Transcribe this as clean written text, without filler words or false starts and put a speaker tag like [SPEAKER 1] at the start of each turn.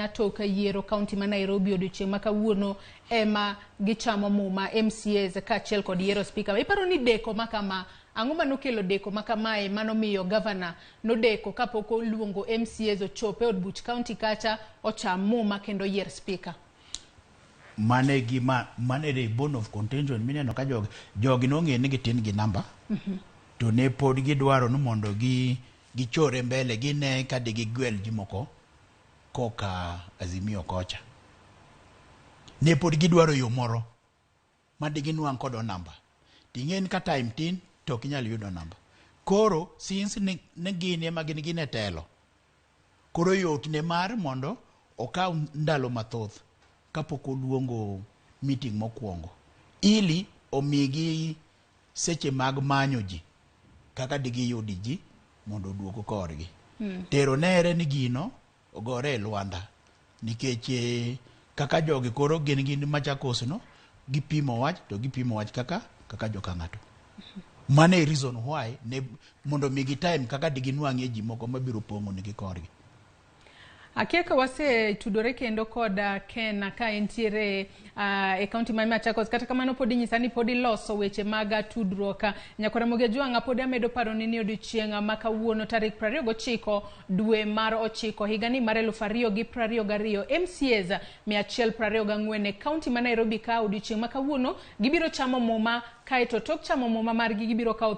[SPEAKER 1] Kenya toka yiero kaunti ma Nairobi odiochieng' ma kawuono ema gichamo muma MCAs kaachiel kod yiero speaker. Iparoni deko makama ang'o manokelo deko makamae manomiyo gavana nodeko kapok oluongo MCAs ochope od buch kaunti kacha ocham muma kendo yier speaker?
[SPEAKER 2] Mane the bone of contention mineno ka jogi nong'e ni gitin gi namba to ne pod gidwaro ni mondo gichore mbele gine ka digigwel ji moko koka Azimio kocha. Ne pod gidwaro yo moro ma diginwang' kodo namba. Ting'en ka time tin to ok inyal yudo namba. Koro since ne gin ema gin e telo, koro yot ne mar mondo okaw ndalo mathoth kapok oluongo meeting mokwongo ili omigi seche mag manyo ji kaka digiyudi ji mondo oduogo korgi. Tero nere ni gino ogore e Luanda nikech kaka jogi koro gin Machakos no gipimo wach to gipimo wach kaka joka ng'ato. Mane reason why ne mondo migi time kaka diginwang'ie ji moko mabiro pongo nigi korgi.
[SPEAKER 1] Akia ka wase tudore kendo koda Ken ka entiere e kaunti ma Machakos, kata kamano podi nyisani podi loso weche maga tudruok. Nyakora Ramogi Juanga podi amedo paro ni odiochieng' ma kawuono tarik 29 dwe mar 9 higani mar 2022 MCAs 124 e kaunti ma Nairobi ka odiochieng' ma kawuono gibiro chamo muma kaeto tok chamo muma margi gibiro kawo